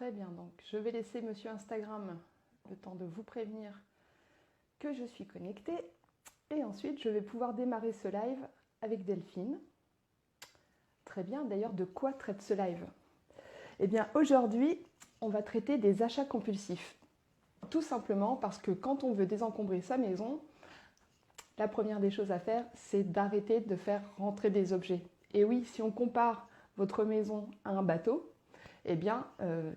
Très bien, donc je vais laisser Monsieur Instagram le temps de vous prévenir que je suis connectée. Et ensuite, je vais pouvoir démarrer ce live avec Delphine. Très bien, d'ailleurs, de quoi traite ce live? Eh bien, aujourd'hui, on va traiter des achats compulsifs. Tout simplement parce que quand on veut désencombrer sa maison, la première des choses à faire, c'est d'arrêter de faire rentrer des objets. Et oui, si on compare votre maison à un bateau, eh bien,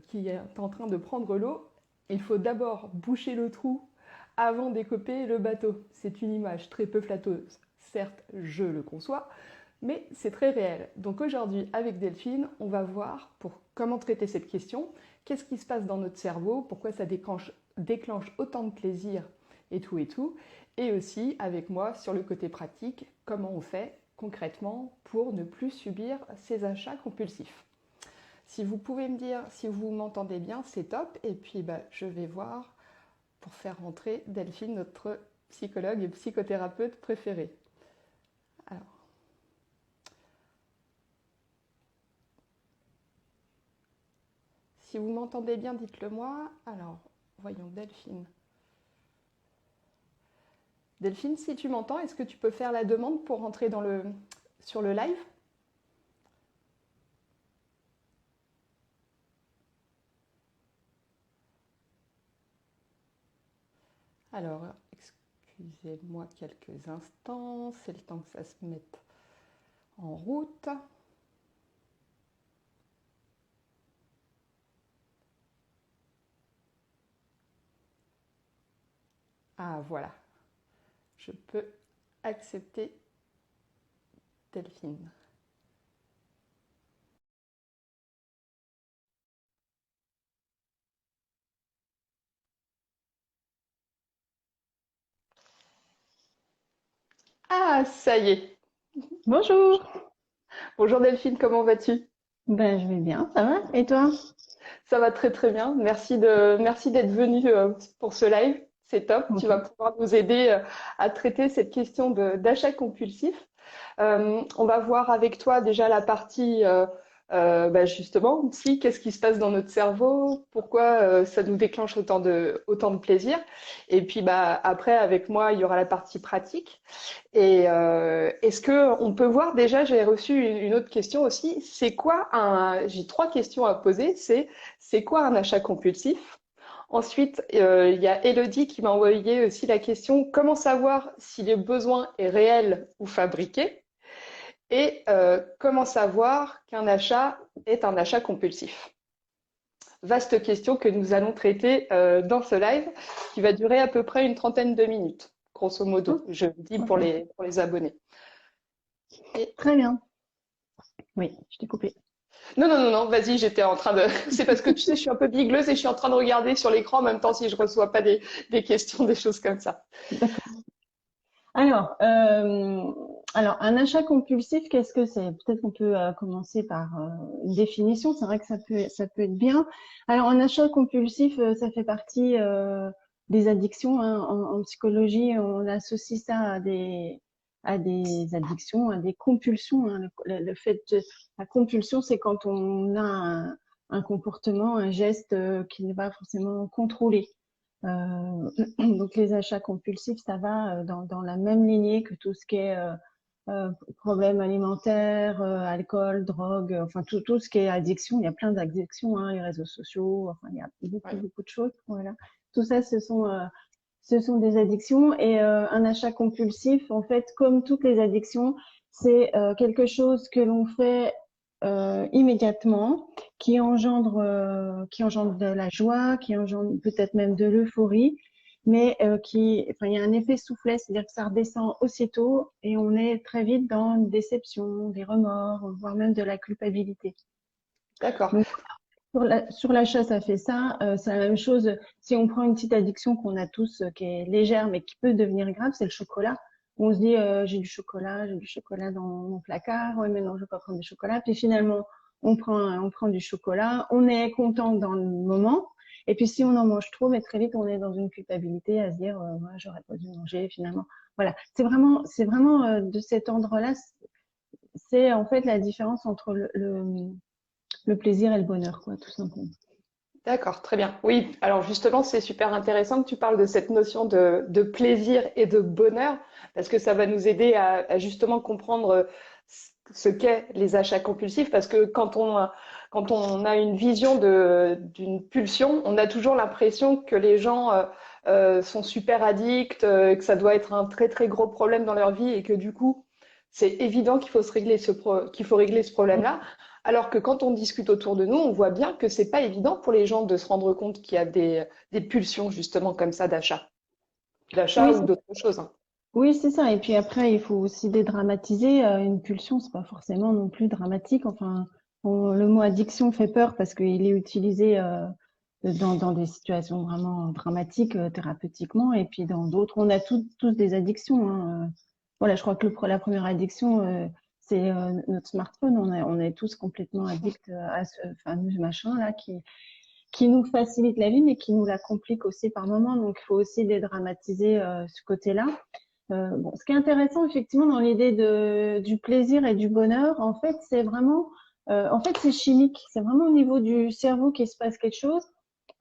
qui est en train de prendre l'eau, il faut d'abord boucher le trou avant d'écoper le bateau. C'est une image très peu flatteuse. Certes, je le conçois, mais c'est très réel. Donc aujourd'hui, avec Delphine, on va voir pour comment traiter cette question, qu'est-ce qui se passe dans notre cerveau, pourquoi ça déclenche autant de plaisir et tout, et aussi avec moi sur le côté pratique, comment on fait concrètement pour ne plus subir ces achats compulsifs. Si vous pouvez me dire si vous m'entendez bien, c'est top. Et puis, je vais voir pour faire rentrer Delphine, notre psychologue et psychothérapeute préférée. Alors, si vous m'entendez bien, dites-le moi. Alors, voyons Delphine. Delphine, si tu m'entends, est-ce que tu peux faire la demande pour rentrer sur le live? Alors, excusez-moi quelques instants, c'est le temps que ça se mette en route. Ah, voilà. Je peux accepter Delphine. Ah, ça y est. Bonjour, Bonjour Delphine, comment vas-tu? ben, je vais bien, ça va? Et toi? Ça va très très bien. Merci d'être venue pour ce live. C'est top. Tu Ok. vas pouvoir nous aider à traiter cette question d'achat compulsif. On va voir avec toi déjà la partie justement, si, qu'est-ce qui se passe dans notre cerveau, pourquoi ça nous déclenche autant de plaisir. Et puis après, avec moi, il y aura la partie pratique. Et est-ce que on peut voir déjà, j'ai reçu une autre question aussi. J'ai trois questions à poser. C'est quoi un achat compulsif? Ensuite, il y a Elodie qui m'a envoyé aussi la question comment savoir si le besoin est réel ou fabriqué? Et comment savoir qu'un achat est un achat compulsif? Vaste question que nous allons traiter dans ce live qui va durer à peu près une trentaine de minutes, grosso modo, Oh, je dis ok. pour les abonnés. Et Très bien. Oui, je t'ai coupé. non, vas-y, j'étais en train de. C'est parce que tu sais, je suis un peu bigleuse et je suis en train de regarder sur l'écran en même temps si je reçois pas des questions, des choses comme ça. D'accord. Alors, un achat compulsif, qu'est-ce que c'est? Peut-être qu'on peut commencer par une définition. C'est vrai que ça peut être bien. Alors, un achat compulsif, ça fait partie des addictions, hein. En psychologie, on associe ça à des addictions, à des compulsions, hein. La compulsion, c'est quand on a un comportement, un geste qui n'est pas forcément contrôlé. Donc les achats compulsifs, ça va dans la même lignée que tout ce qui est problèmes alimentaires, alcool, drogue, enfin tout ce qui est addiction. Il y a plein d'addictions, hein, les réseaux sociaux, enfin il y a beaucoup Ouais. beaucoup de choses. Voilà, tout ça ce sont des addictions et un achat compulsif, en fait, comme toutes les addictions, c'est quelque chose que l'on fait immédiatement, qui engendre de la joie, qui engendre peut-être même de l'euphorie, mais enfin, il y a un effet soufflet, c'est-à-dire que ça redescend aussitôt et on est très vite dans une déception, des remords, voire même de la culpabilité. D'accord. Donc, sur l'achat, ça fait ça. C'est la même chose si on prend une petite addiction qu'on a tous, qui est légère mais qui peut devenir grave, c'est le chocolat. On se dit j'ai du chocolat dans mon placard. Ouais, mais non, je vais pas prendre du chocolat. Puis finalement, on prend du chocolat. On est content dans le moment. Et puis si on en mange trop, mais très vite, on est dans une culpabilité à se dire ouais, j'aurais pas dû manger finalement. Voilà, c'est vraiment de cet ordre-là. C'est en fait la différence entre le plaisir et le bonheur, quoi, tout simplement. D'accord, très bien. Oui, alors justement, c'est super intéressant que tu parles de cette notion de plaisir et de bonheur, parce que ça va nous aider à justement comprendre ce qu'est les achats compulsifs, parce que quand on a une vision d'une pulsion, on a toujours l'impression que les gens sont super addicts, que ça doit être un très très gros problème dans leur vie et que du coup, c'est évident qu'il faut se régler qu'il faut régler ce problème-là. Alors que quand on discute autour de nous, on voit bien que c'est pas évident pour les gens de se rendre compte qu'il y a des pulsions justement comme ça d'achat Oui, ou d'autres choses, hein. oui, c'est ça. Et puis après, il faut aussi dédramatiser. Une pulsion, c'est pas forcément non plus dramatique. Enfin, le mot addiction fait peur parce qu'il est utilisé dans des situations vraiment dramatiques thérapeutiquement. Et puis dans d'autres, on a tous des addictions, hein. Voilà, je crois que la première addiction, c'est notre smartphone. On est tous complètement addicts à ce fameux machin là qui nous facilite la vie, mais qui nous la complique aussi par moments. Donc, il faut aussi dédramatiser ce côté-là. Bon, ce qui est intéressant effectivement dans l'idée du plaisir et du bonheur, en fait, c'est vraiment, en fait, c'est chimique. C'est vraiment au niveau du cerveau qu'il se passe quelque chose.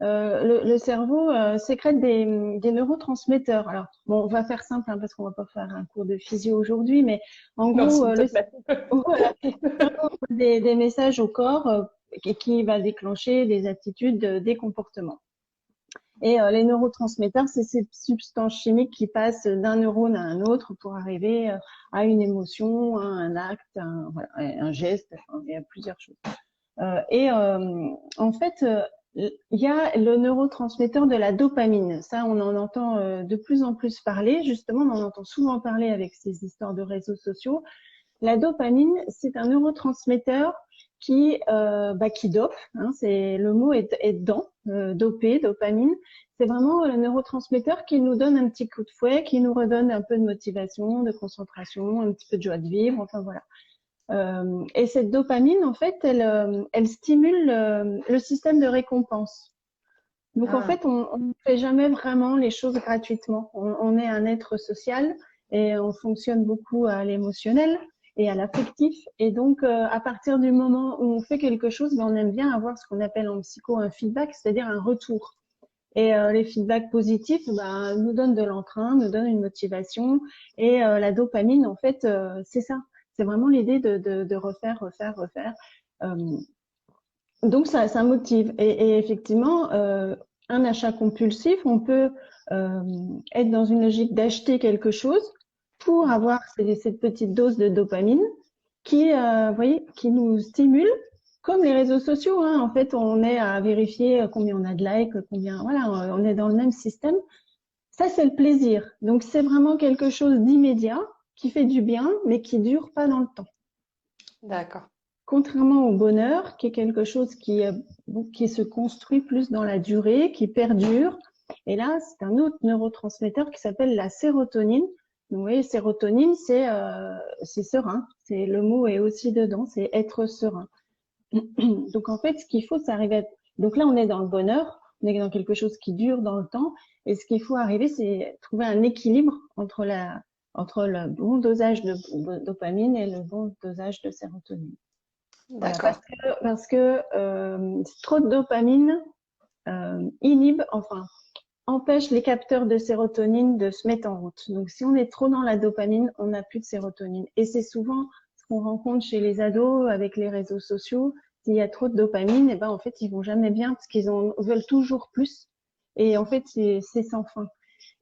Le cerveau sécrète des neurotransmetteurs. Alors, bon, on va faire simple hein, parce qu'on va pas faire un cours de physio aujourd'hui, mais en Non, gros, s'il te plaît. voilà, le cerveau envoie des messages au corps qui va déclencher des attitudes, des comportements. Et les neurotransmetteurs, c'est ces substances chimiques qui passent d'un neurone à un autre pour arriver à une émotion, à un acte, voilà, un geste. Enfin, il y a plusieurs choses. En fait, il y a le neurotransmetteur de la dopamine. Ça, on en entend de plus en plus parler. Justement, on en entend souvent parler avec ces histoires de réseaux sociaux. La dopamine, c'est un neurotransmetteur qui dope. Hein, c'est le mot est dedans, dopé, dopamine. C'est vraiment le neurotransmetteur qui nous donne un petit coup de fouet, qui nous redonne un peu de motivation, de concentration, un petit peu de joie de vivre. Enfin voilà. Et cette dopamine, en fait, elle stimule le système de récompense. Donc en Ah, fait, on ne fait jamais vraiment les choses gratuitement. On est un être social et on fonctionne beaucoup à l'émotionnel et à l'affectif. Et donc, à partir du moment où on fait quelque chose, ben, on aime bien avoir ce qu'on appelle en psycho un feedback, c'est-à-dire un retour. Et les feedbacks positifs ben, nous donnent de l'entrain, nous donnent une motivation. Et la dopamine, en fait, c'est ça. C'est vraiment l'idée de refaire, refaire, refaire. Euh, donc ça motive. Et effectivement, un achat compulsif, on peut euh, être dans une logique d'acheter quelque chose pour avoir cette petite dose de dopamine qui, vous voyez, qui nous stimule, comme les réseaux sociaux. Hein. En fait, on est à vérifier combien on a de likes, combien, voilà, on est dans le même système. Ça, c'est le plaisir. Donc, c'est vraiment quelque chose d'immédiat qui fait du bien, mais qui dure pas dans le temps. d'accord. Contrairement au bonheur, qui est quelque chose qui se construit plus dans la durée, qui perdure. Et là, c'est un autre neurotransmetteur qui s'appelle la sérotonine. Donc, vous voyez, sérotonine, c'est serein. C'est le mot est aussi dedans, c'est être serein. Donc, en fait, ce qu'il faut, c'est arriver donc là, on est dans le bonheur, on est dans quelque chose qui dure dans le temps. Et ce qu'il faut arriver, c'est trouver un équilibre entre le bon dosage de dopamine et le bon dosage de sérotonine. Voilà, D'accord. parce que trop de dopamine enfin, empêche les capteurs de sérotonine de se mettre en route. Donc, si on est trop dans la dopamine, on n'a plus de sérotonine. Et c'est souvent ce qu'on rencontre chez les ados avec les réseaux sociaux. S'il y a trop de dopamine, et ben, en fait, ils vont jamais bien parce qu'ils veulent toujours plus. Et en fait, c'est sans fin.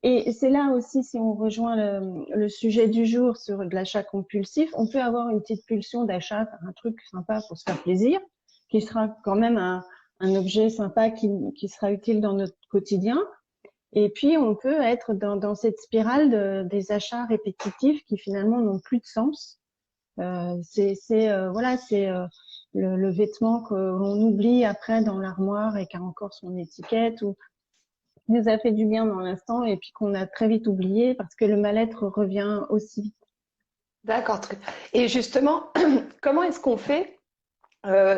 Et c'est là aussi, si on rejoint le sujet du jour sur de l'achat compulsif, on peut avoir une petite pulsion d'achat, un truc sympa pour se faire plaisir, qui sera quand même un objet sympa qui sera utile dans notre quotidien. Et puis, on peut être dans cette spirale des achats répétitifs qui finalement n'ont plus de sens. Voilà, c'est le vêtement qu'on oublie après dans l'armoire et qui a encore son étiquette ou nous a fait du bien dans l'instant et puis qu'on a très vite oublié parce que le mal-être revient aussi vite. D'accord. Et justement, comment est-ce qu'on fait?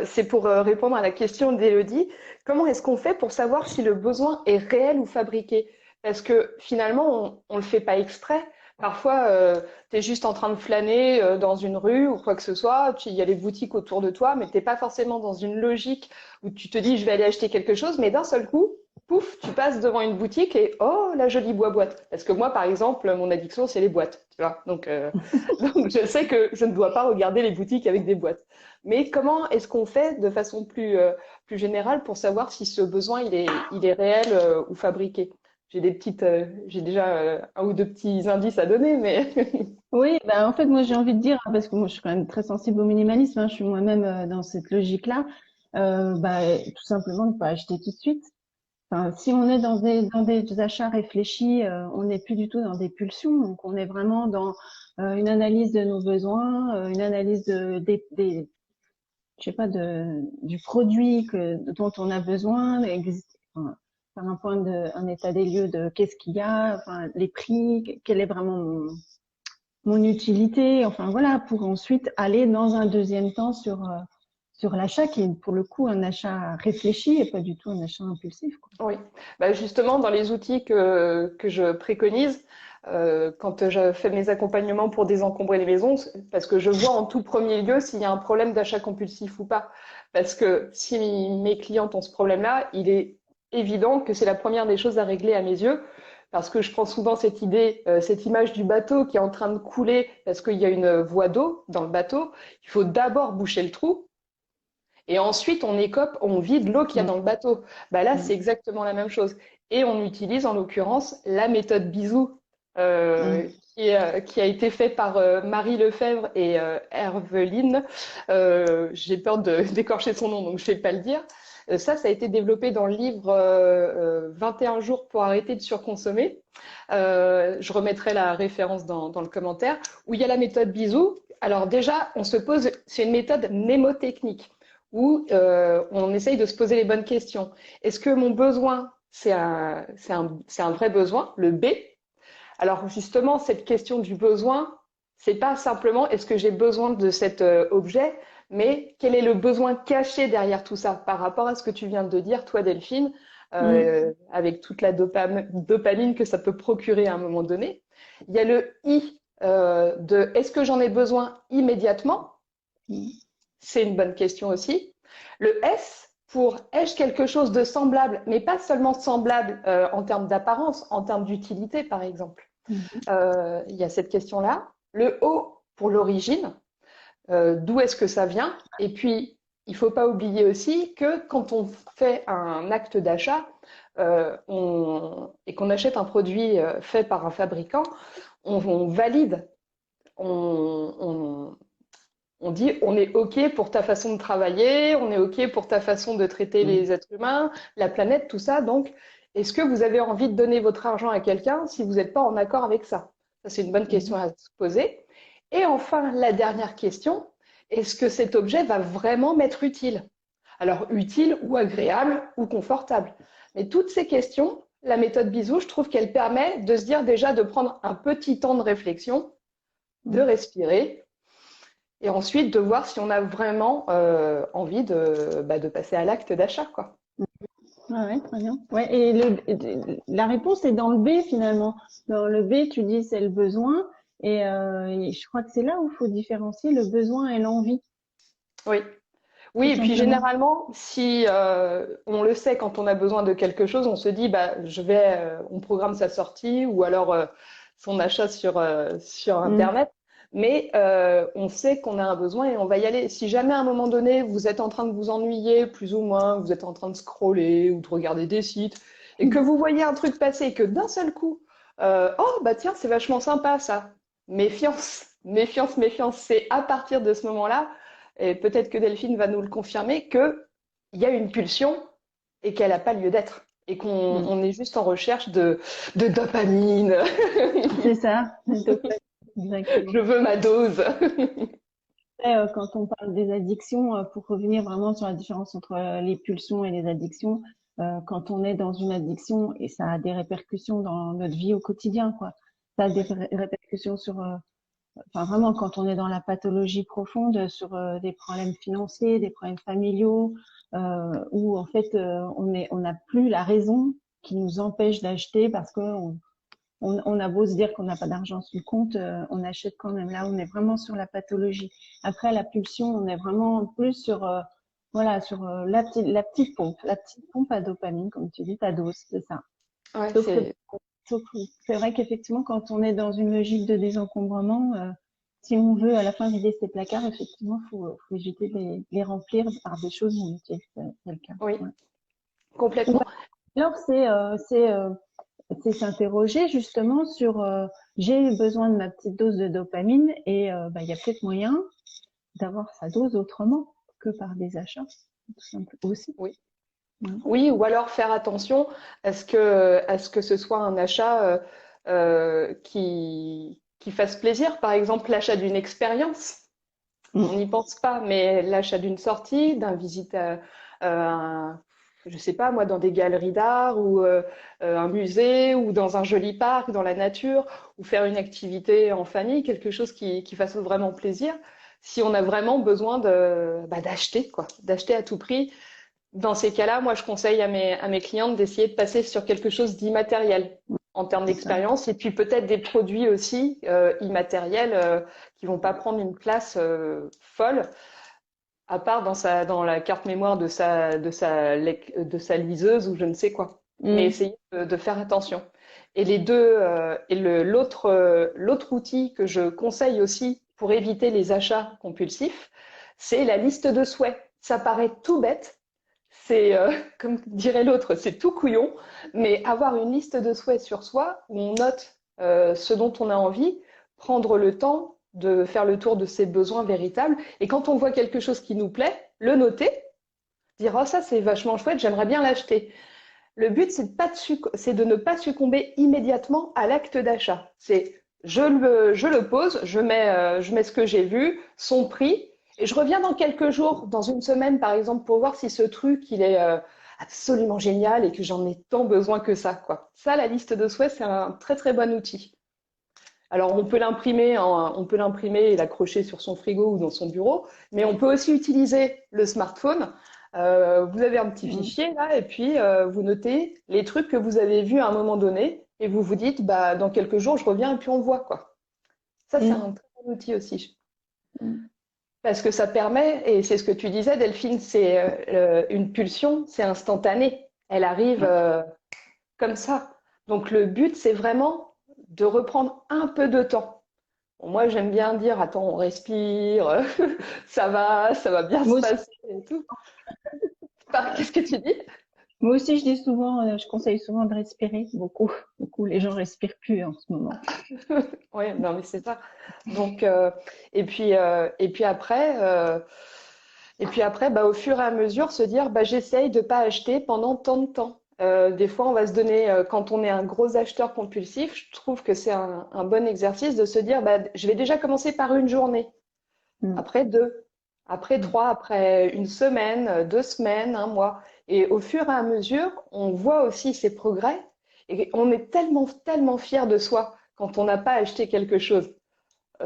C'est pour répondre à la question d'Élodie. Comment est-ce qu'on fait pour savoir si le besoin est réel ou fabriqué? Parce que finalement, on ne le fait pas exprès, Parfois, tu es juste en train de flâner dans une rue ou quoi que ce soit, il y a les boutiques autour de toi, mais t'es pas forcément dans une logique où tu te dis je vais aller acheter quelque chose, mais d'un seul coup, pouf, tu passes devant une boutique et oh, la jolie boîte. Parce que moi, par exemple, mon addiction, c'est les boîtes, tu vois. Donc, donc je sais que je ne dois pas regarder les boutiques avec des boîtes. Mais comment est-ce qu'on fait de façon plus générale pour savoir si ce besoin il est réel ou fabriqué? J'ai déjà un ou deux petits indices à donner, mais Oui, bah en fait, moi j'ai envie de dire, parce que moi je suis quand même très sensible au minimalisme, hein, je suis moi-même dans cette logique-là, bah, tout simplement ne pas acheter tout de suite. Enfin, si on est dans des achats réfléchis, on n'est plus du tout dans des pulsions, donc on est vraiment dans une analyse de nos besoins, une analyse je sais pas, du produit dont on a besoin, enfin, faire un état des lieux de qu'est-ce qu'il y a, enfin, les prix, quel est vraiment mon utilité, enfin voilà, pour ensuite aller dans un deuxième temps sur l'achat qui est pour le coup un achat réfléchi et pas du tout un achat impulsif, quoi. oui. Bah, justement, dans les outils que je préconise, quand je fais mes accompagnements pour désencombrer les maisons, parce que je vois en tout premier lieu s'il y a un problème d'achat compulsif ou pas. Parce que si mes clientes ont ce problème-là, il est évident que c'est la première des choses à régler à mes yeux. Parce que je prends souvent cette idée, cette image du bateau qui est en train de couler parce qu'il y a une voie d'eau dans le bateau. Il faut d'abord boucher le trou. Et ensuite, on écope, on vide l'eau qu'il y a Mm, dans le bateau. Bah là, mm, c'est exactement la même chose. Et on utilise en l'occurrence la méthode Bisou, mm. qui a été faite par Marie Lefebvre et Herveline. J'ai peur de d'écorcher son nom, donc je ne vais pas le dire. Ça a été développé dans le livre 21 jours pour arrêter de surconsommer. Je remettrai la référence dans le commentaire, où il y a la méthode Bisou. Alors déjà, on se pose, c'est une méthode mnémotechnique où on essaye de se poser les bonnes questions. Est-ce que mon besoin, c'est un vrai besoin, le B? Alors justement, cette question du besoin, c'est pas simplement est-ce que j'ai besoin de cet objet, mais quel est le besoin caché derrière tout ça par rapport à ce que tu viens de dire, toi Delphine, Mm. avec toute la dopamine que ça peut procurer à un moment donné. Il y a le I de est-ce que j'en ai besoin immédiatement? Mm. C'est une bonne question aussi. Le S pour ai-je quelque chose de semblable, mais pas seulement semblable en termes d'apparence, en termes d'utilité par exemple. Mm. Il y a cette question-là. Le O pour l'origine, d'où est-ce que ça vient? Et puis, il ne faut pas oublier aussi que quand on fait un acte d'achat et qu'on achète un produit fait par un fabricant, on valide, on, on dit on est OK pour ta façon de travailler, on est OK pour ta façon de traiter Mm. les êtres humains, la planète, tout ça. Donc, est-ce que vous avez envie de donner votre argent à quelqu'un si vous n'êtes pas en accord avec ça? Ça, c'est une bonne question Mm. à se poser. Et enfin, la dernière question, est-ce que cet objet va vraiment m'être utile? Alors, utile ou agréable ou confortable. Mais toutes ces questions, la méthode Bisou, je trouve qu'elle permet de se dire déjà de prendre un petit temps de réflexion, de Mm. respirer et ensuite de voir si on a vraiment envie de passer à l'acte d'achat, quoi. Ah ouais, très bien. Ouais, et la réponse est dans le B finalement. Dans le B, tu dis c'est le besoin, et je crois que c'est là où il faut différencier le besoin et l'envie, Oui. tout Oui, et puis simplement. généralement, si on le sait quand on a besoin de quelque chose, on se dit bah on programme sa sortie ou alors son achat sur Mm. Internet, mais on sait qu'on a un besoin et on va y aller. Si jamais à un moment donné vous êtes en train de vous ennuyer, plus ou moins, vous êtes en train de scroller ou de regarder des sites et que vous voyez un truc passer et que d'un seul coup, oh bah tiens, c'est vachement sympa ça. Méfiance, méfiance, méfiance. C'est à partir de ce moment-là et peut-être que Delphine va nous le confirmer, qu'il y a une pulsion et qu'elle n'a pas lieu d'être. Et qu'on Mm. on est juste en recherche de dopamine. C'est ça, exactement. Je veux ma dose. Après, quand on parle des addictions, pour revenir vraiment sur la différence entre les pulsions et les addictions, quand on est dans une addiction, et ça a des répercussions dans notre vie au quotidien, quoi. Ça a des répercussions sur, enfin vraiment, quand on est dans la pathologie profonde, sur des problèmes financiers, des problèmes familiaux, où en fait on n'a plus la raison qui nous empêche d'acheter parce que on a beau se dire qu'on n'a pas d'argent sur le compte, on achète quand même. Là, on est vraiment sur la pathologie. Après, la pulsion, on est vraiment plus sur, voilà, sur la petite pompe à dopamine, comme tu dis, ta dose, c'est ça. Ouais, Sauf que c'est vrai qu'effectivement, quand on est dans une logique de désencombrement, si on veut à la fin vider ses placards, effectivement, faut éviter de les remplir par des choses inutiles. C'est le cas. oui, Ouais. complètement. Alors, c'est s'interroger justement sur j'ai besoin de ma petite dose de dopamine et il y a peut-être moyen d'avoir sa dose autrement que par des achats, tout simplement aussi. Oui. Ouais. Oui, ou alors faire attention à ce que ce soit un achat qui fasse plaisir. Par exemple, l'achat d'une expérience. On n'y pense pas, mais l'achat d'une sortie, d'un visite je sais pas moi, dans des galeries d'art ou un musée ou dans un joli parc, dans la nature, ou faire une activité en famille, quelque chose qui fasse vraiment plaisir. Si on a vraiment besoin d'acheter, quoi, d'acheter à tout prix, dans ces cas-là, moi, je conseille à mes clientes d'essayer de passer sur quelque chose d'immatériel en termes d'expérience et puis peut-être des produits aussi immatériels qui vont pas prendre une place folle, à part dans la carte mémoire de sa liseuse ou je ne sais quoi. Mais essayer de faire attention. Et les deux, l'autre outil que je conseille aussi pour éviter les achats compulsifs, c'est la liste de souhaits. Ça paraît tout bête, c'est, comme dirait l'autre, c'est tout couillon, mais avoir une liste de souhaits sur soi où on note ce dont on a envie, prendre le temps de faire le tour de ses besoins véritables, et quand on voit quelque chose qui nous plaît, le noter, dire oh ça c'est vachement chouette, j'aimerais bien l'acheter. Le but c'est de ne pas succomber immédiatement à l'acte d'achat. C'est je le pose, je mets ce que j'ai vu, son prix, et je reviens dans quelques jours, dans une semaine par exemple, pour voir si ce truc il est absolument génial et que j'en ai tant besoin que ça, quoi. Ça, la liste de souhaits, c'est un très très bon outil. Alors on peut l'imprimer et l'accrocher sur son frigo ou dans son bureau, mais on peut aussi utiliser le smartphone. Vous avez un petit fichier là et puis vous notez les trucs que vous avez vus à un moment donné et vous vous dites bah dans quelques jours je reviens et puis on voit quoi. Ça c'est un très bon outil aussi. Parce que ça permet, et c'est ce que tu disais Delphine, c'est une pulsion, c'est instantané. Elle arrive comme ça. Donc le but c'est vraiment de reprendre un peu de temps. Bon, moi, j'aime bien dire, attends, on respire, ça va bien se passer et tout. Qu'est-ce que tu dis? Moi aussi, je dis souvent, je conseille souvent de respirer beaucoup, beaucoup. Les gens respirent plus en ce moment. Oui, non, mais c'est ça. Donc, et puis après, bah, au fur et à mesure, se dire, bah, j'essaye de pas acheter pendant tant de temps. Des fois, on va se donner, quand on est un gros acheteur compulsif, je trouve que c'est un bon exercice de se dire, bah, je vais déjà commencer par une journée, après deux, après trois, après une semaine, 2 semaines, un mois. Et au fur et à mesure, on voit aussi ses progrès et on est tellement, tellement fier de soi quand on n'a pas acheté quelque chose.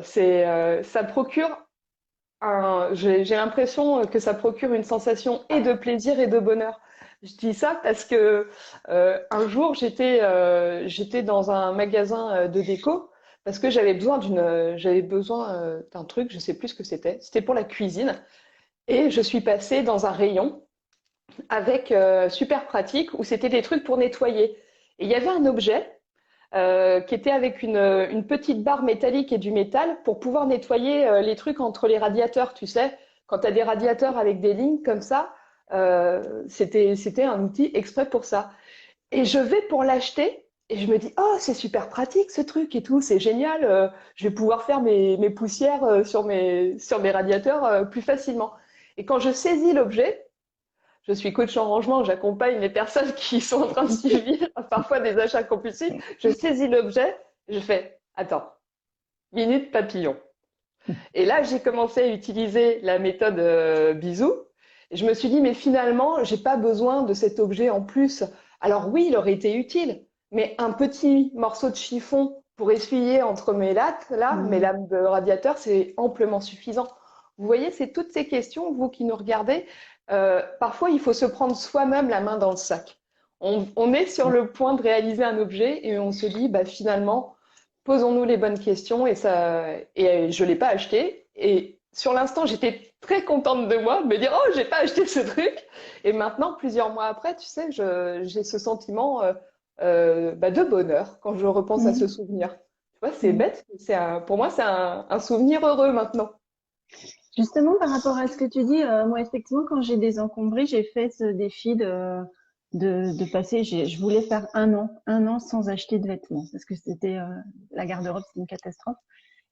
Ça procure j'ai l'impression que ça procure une sensation et de plaisir et de bonheur. Je dis ça parce que un jour j'étais dans un magasin de déco parce que j'avais besoin d'un truc, je sais plus ce que c'était. C'était pour la cuisine et je suis passée dans un rayon avec super pratique où c'était des trucs pour nettoyer. Et il y avait un objet qui était avec une petite barre métallique et du métal pour pouvoir nettoyer les trucs entre les radiateurs, tu sais. Quand tu as des radiateurs avec des lignes comme ça, c'était un outil exprès pour ça. Et je vais pour l'acheter et je me dis, oh, c'est super pratique ce truc et tout, c'est génial. Je vais pouvoir faire mes poussières sur mes radiateurs plus facilement. Et quand je saisis l'objet, je suis coach en rangement, j'accompagne les personnes qui sont en train de subir parfois des achats compulsifs. Je saisis l'objet, je fais attends, minute papillon. Et là, j'ai commencé à utiliser la méthode bisou. Et je me suis dit mais finalement, j'ai pas besoin de cet objet en plus. Alors oui, il aurait été utile, mais un petit morceau de chiffon pour essuyer entre mes lattes, là, mes lames de radiateur, c'est amplement suffisant. Vous voyez, c'est toutes ces questions, vous qui nous regardez. Parfois, il faut se prendre soi-même la main dans le sac. On est sur le point de réaliser un objet et on se dit, bah, finalement, posons-nous les bonnes questions et je l'ai pas acheté. Et sur l'instant, j'étais très contente de moi, de me dire, oh, j'ai pas acheté ce truc. Et maintenant, plusieurs mois après, tu sais, j'ai ce sentiment bah, de bonheur quand je repense à ce Mhm. souvenir. Tu vois, c'est Mhm. bête, pour moi, c'est un souvenir heureux maintenant. Justement, par rapport à ce que tu dis, moi, effectivement, quand j'ai désencombré, j'ai fait ce défi de passer, je voulais faire un an sans acheter de vêtements, parce que c'était, la garde-robe, c'était une catastrophe.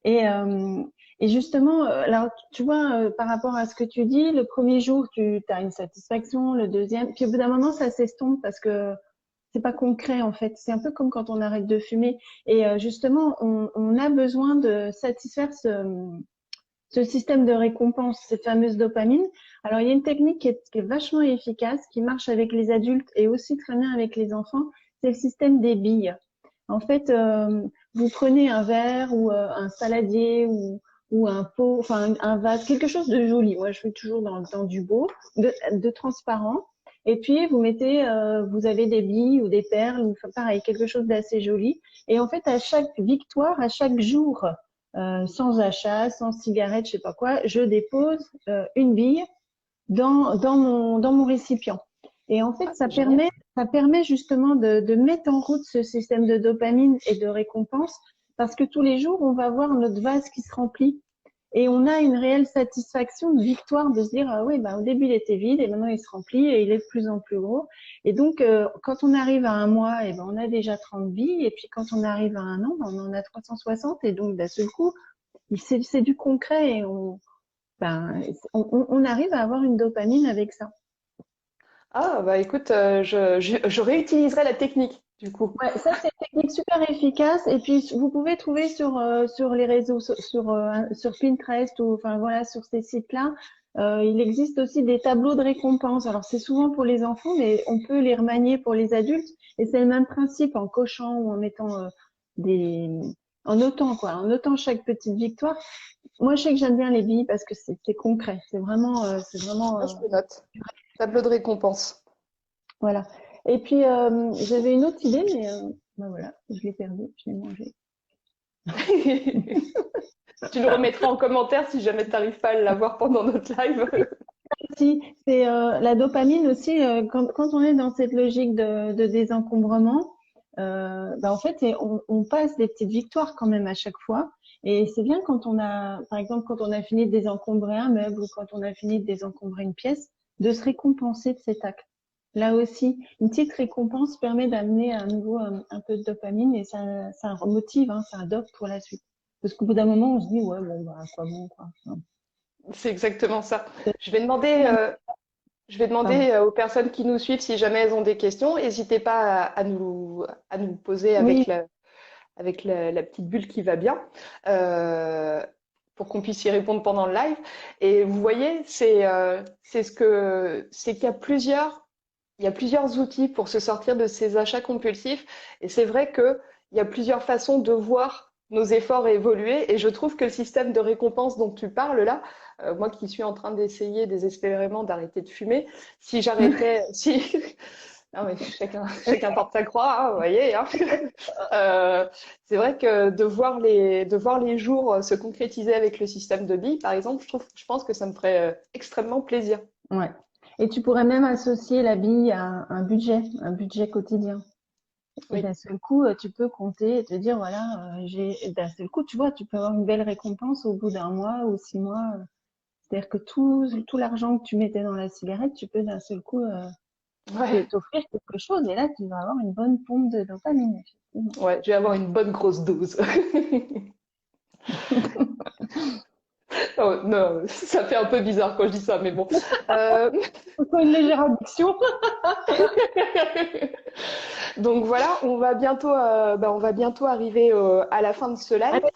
Et, euh, et justement, alors, tu vois, par rapport à ce que tu dis, le premier jour, tu as une satisfaction, le deuxième, puis au bout d'un moment, ça s'estompe parce que c'est pas concret, en fait. C'est un peu comme quand on arrête de fumer. Et justement, on a besoin de satisfaire ce système de récompense, cette fameuse dopamine. Alors, il y a une technique qui est vachement efficace, qui marche avec les adultes et aussi très bien avec les enfants, c'est le système des billes. En fait, vous prenez un verre ou un saladier ou un pot, enfin un vase, quelque chose de joli. Moi, je fais toujours dans du beau, de transparent. Et puis, vous mettez, vous avez des billes ou des perles, ou enfin, pareil, quelque chose d'assez joli. Et en fait, à chaque victoire, à chaque jour, sans achat, sans cigarette, je sais pas quoi, je dépose une bille dans mon récipient. Et en fait, Ah, c'est génial. ça permet justement de mettre en route ce système de dopamine et de récompense parce que tous les jours, on va voir notre vase qui se remplit et on a une réelle satisfaction de victoire de se dire, ah oui, bah, au début, il était vide et maintenant, il se remplit et il est de plus en plus gros. Et donc, quand on arrive à un mois, et ben, on a déjà 30 billes et puis quand on arrive à un an, ben, on en a 360 et donc, d'un seul coup, c'est du concret et ben, on arrive à avoir une dopamine avec ça. Ah, bah écoute, je réutiliserai la technique, du coup. Ouais, ça c'est une technique super efficace et puis vous pouvez trouver sur les réseaux sur Pinterest ou enfin voilà sur ces sites-là, il existe aussi des tableaux de récompense. Alors c'est souvent pour les enfants mais on peut les remanier pour les adultes et c'est le même principe en cochant ou en mettant des en notant quoi, en notant chaque petite victoire. Moi je sais que j'aime bien les billes parce que c'est concret, c'est vraiment Ah, je le note. Tableau de récompense. voilà. Et puis, j'avais une autre idée, mais ben voilà, je l'ai perdue, je l'ai mangée. Tu le remettras en commentaire si jamais tu n'arrives pas à l'avoir pendant notre live. Si, c'est la dopamine aussi, quand on est dans cette logique de désencombrement, ben en fait, on passe des petites victoires quand même à chaque fois. Et c'est bien quand on a, par exemple, quand on a fini de désencombrer un meuble ou quand on a fini de désencombrer une pièce, de se récompenser de cet acte. Là aussi, une petite récompense permet d'amener à nouveau un peu de dopamine et ça motive, hein, ça dope pour la suite. Parce qu'au bout d'un moment, on se dit, ouais, bon, bah, à quoi bon, quoi. C'est exactement ça. Je vais demander, euh, je vais Pardon. demander aux personnes qui nous suivent si jamais elles ont des questions. N'hésitez pas à nous poser Oui, avec la petite bulle qui va bien, euh, pour qu'on puisse y répondre pendant le live. Et vous voyez, c'est qu'il y a il y a plusieurs outils pour se sortir de ces achats compulsifs. Et c'est vrai qu'il y a plusieurs façons de voir nos efforts évoluer. Et je trouve que le système de récompense dont tu parles là, moi qui suis en train d'essayer désespérément d'arrêter de fumer, si j'arrêtais, si, non mais chacun porte sa croix, hein, vous voyez, hein. C'est vrai que de voir les jours se concrétiser avec le système de billes, par exemple, je pense que ça me ferait extrêmement plaisir. ouais. Et tu pourrais même associer la bille à un budget quotidien. Et Oui. d'un seul coup, tu peux compter et te dire, voilà, d'un seul coup, tu vois, tu peux avoir une belle récompense au bout d'un mois ou 6 mois. C'est-à-dire que tout l'argent que tu mettais dans la cigarette, tu peux d'un seul coup Ouais. t'offrir quelque chose et là, tu vas avoir une bonne pompe de dopamine, effectivement. Ouais, je vais avoir une bonne grosse dose. Oh, non, ça fait un peu bizarre quand je dis ça, mais bon. Euh, Faut une légère addiction. Donc voilà, on va bientôt arriver à la fin de ce live. Alors,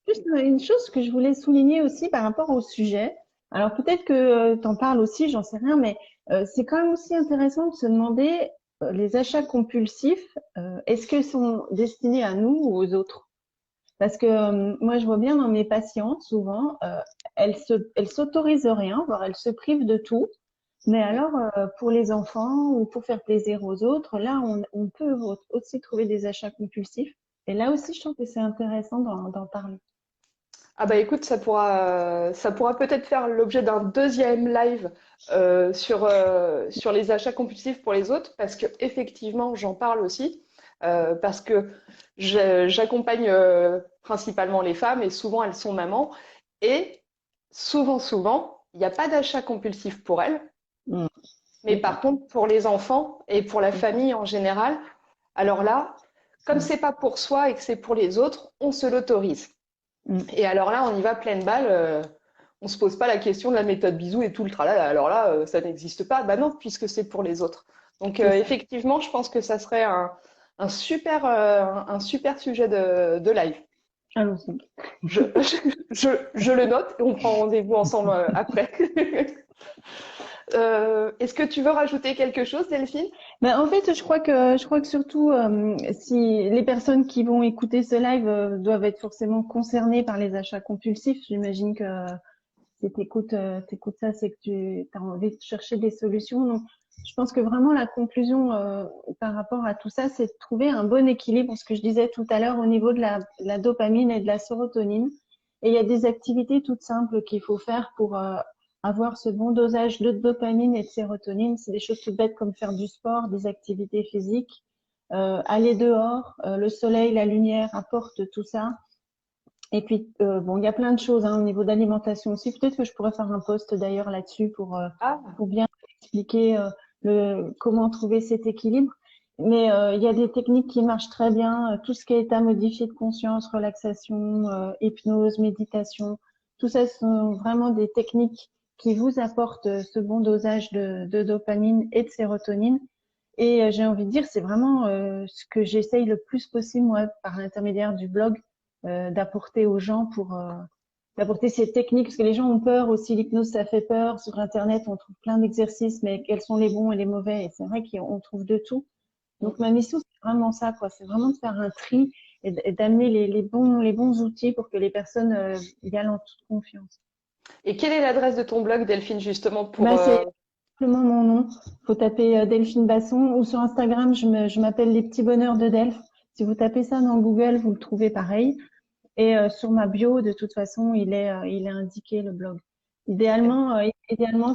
juste une chose que je voulais souligner aussi par rapport au sujet. Alors peut-être que tu en parles aussi, j'en sais rien, mais c'est quand même aussi intéressant de se demander les achats compulsifs, est-ce qu'ils sont destinés à nous ou aux autres? Parce que moi, je vois bien dans mes patientes, souvent, elles s'autorisent rien, voire elles se privent de tout, Mais alors, pour les enfants ou pour faire plaisir aux autres, là, on peut aussi trouver des achats compulsifs. Et là aussi, je trouve que c'est intéressant d'en parler. Ah bah écoute, ça pourra peut-être faire l'objet d'un deuxième live sur les achats compulsifs pour les autres, parce que effectivement, j'en parle aussi, parce que j'accompagne principalement les femmes et souvent elles sont mamans, et souvent, il n'y a pas d'achat compulsif pour elles, Mm. mais par contre pour les enfants et pour la famille en général, alors là, comme Mm. c'est pas pour soi et que c'est pour les autres, on se l'autorise. Mm. Et alors là, on y va pleine balle. On se pose pas la question de la méthode bisou et tout le tralala. Alors là, ça n'existe pas. Bah non, puisque c'est pour les autres. Donc C'est ça. effectivement, je pense que ça serait un super sujet de live. Allons-y. Je, je le note et on prend rendez-vous ensemble après. Est-ce que tu veux rajouter quelque chose, Delphine? Ben, en fait, je crois que surtout, si les personnes qui vont écouter ce live doivent être forcément concernées par les achats compulsifs, j'imagine que si t'écoutes ça, c'est que tu as envie de chercher des solutions. Donc, je pense que vraiment la conclusion par rapport à tout ça, c'est de trouver un bon équilibre, ce que je disais tout à l'heure au niveau de la dopamine et de la sérotonine. Et il y a des activités toutes simples qu'il faut faire pour avoir ce bon dosage de dopamine et de sérotonine. C'est des choses toutes bêtes comme faire du sport, des activités physiques, aller dehors, le soleil, la lumière apportent tout ça. Et puis, bon, il y a plein de choses au niveau d'alimentation aussi. Peut-être que je pourrais faire un post d'ailleurs là-dessus Ah, pour bien expliquer comment trouver cet équilibre. Mais il y a des techniques qui marchent très bien. Tout ce qui est état modifié de conscience, relaxation, hypnose, méditation, tout ça sont vraiment des techniques qui vous apportent ce bon dosage de dopamine et de sérotonine. Et j'ai envie de dire, c'est vraiment ce que j'essaye le plus possible, moi, par l'intermédiaire du blog, d'apporter aux gens d'apporter ces techniques, parce que les gens ont peur aussi, l'hypnose, ça fait peur. Sur Internet, on trouve plein d'exercices, mais quels sont les bons et les mauvais? Et c'est vrai qu'on trouve de tout. Donc, ma mission, c'est vraiment ça, quoi. C'est vraiment de faire un tri et d'amener les bons outils pour que les personnes y aillent en toute confiance. et quelle est l'adresse de ton blog, Delphine, justement, pour... Bah, c'est simplement mon nom. Faut taper Delphine Basson ou sur Instagram, je m'appelle Les Petits Bonheurs de Delphes. Si vous tapez ça dans Google, vous le trouvez pareil. Et sur ma bio, de toute façon, il est indiqué le blog. Idéalement,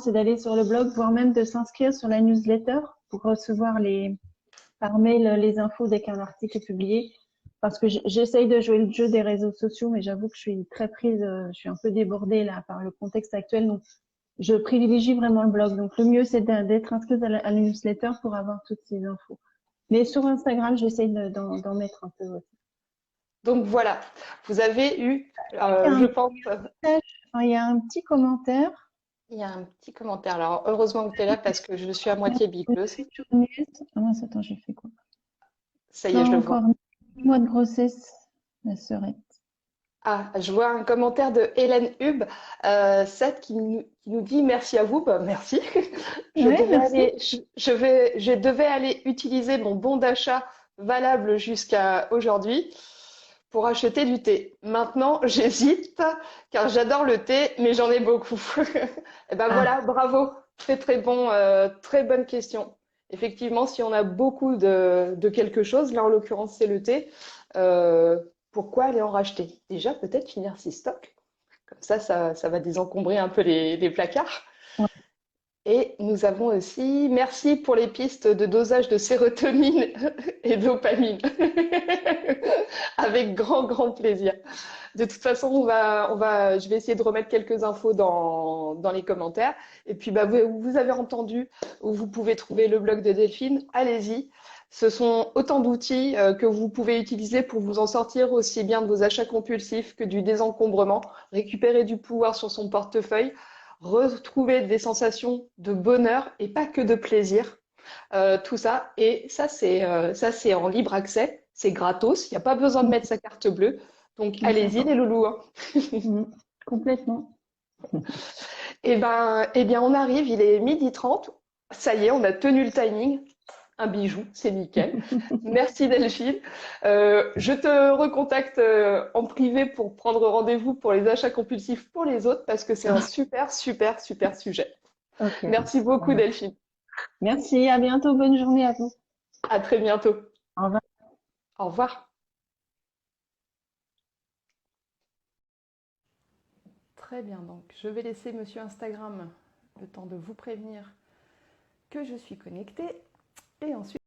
c'est d'aller sur le blog, voire même de s'inscrire sur la newsletter pour recevoir par mail les infos dès qu'un article est publié. Parce que j'essaye de jouer le jeu des réseaux sociaux, mais j'avoue que je suis très prise, je suis un peu débordée là par le contexte actuel. Donc, je privilégie vraiment le blog. Donc, le mieux, c'est d'être inscrite à la newsletter pour avoir toutes ces infos. Mais sur Instagram, j'essaye d'en mettre un peu aussi. Donc voilà, vous avez eu, Il y a je un pense, message, enfin, il y a un petit commentaire. il y a un petit commentaire. Alors heureusement que tu es là parce que je suis à moitié bicleuse. Ah mince, attends, j'ai fait quoi? Ça y Pas est, je le vois. encore 9 mois de grossesse, ma sœurette. Ah, je vois un commentaire de Hélène Hub, Seth qui nous dit merci à vous. Bah, merci. Ouais, merci. Je devais aller utiliser mon bon d'achat valable jusqu'à aujourd'hui pour acheter du thé. Maintenant, j'hésite car j'adore le thé, mais j'en ai beaucoup. Et ben Ah, voilà, bravo. Très bon, très bonne question. Effectivement, si on a beaucoup de quelque chose, là en l'occurrence c'est le thé, euh, pourquoi aller en racheter? Déjà, peut-être finir ses stocks. Comme ça va désencombrer un peu les placards. ouais. Et nous avons aussi, merci pour les pistes de dosage de sérotonine et dopamine. Avec grand plaisir. De toute façon, je vais essayer de remettre quelques infos dans les commentaires. Et puis, bah, vous avez entendu où vous pouvez trouver le blog de Delphine. Allez-y. Ce sont autant d'outils que vous pouvez utiliser pour vous en sortir aussi bien de vos achats compulsifs que du désencombrement, récupérer du pouvoir sur son portefeuille, retrouver des sensations de bonheur et pas que de plaisir. Tout ça. Et ça, c'est en libre accès. C'est gratos. Il n'y a pas besoin de mettre sa carte bleue. Donc, On est allez-y, d'accord. les loulous, hein. Complètement. Eh bien, on arrive. Il est 12h30. Ça y est, on a tenu le timing. Un bijou, c'est nickel. Merci Delphine. Je te recontacte en privé pour prendre rendez-vous pour les achats compulsifs pour les autres parce que c'est un super sujet. Ok. Merci beaucoup, Delphine. Merci, à bientôt, bonne journée à vous. À très bientôt. Au revoir. Au revoir. Très bien, donc je vais laisser Monsieur Instagram le temps de vous prévenir que je suis connectée et ensuite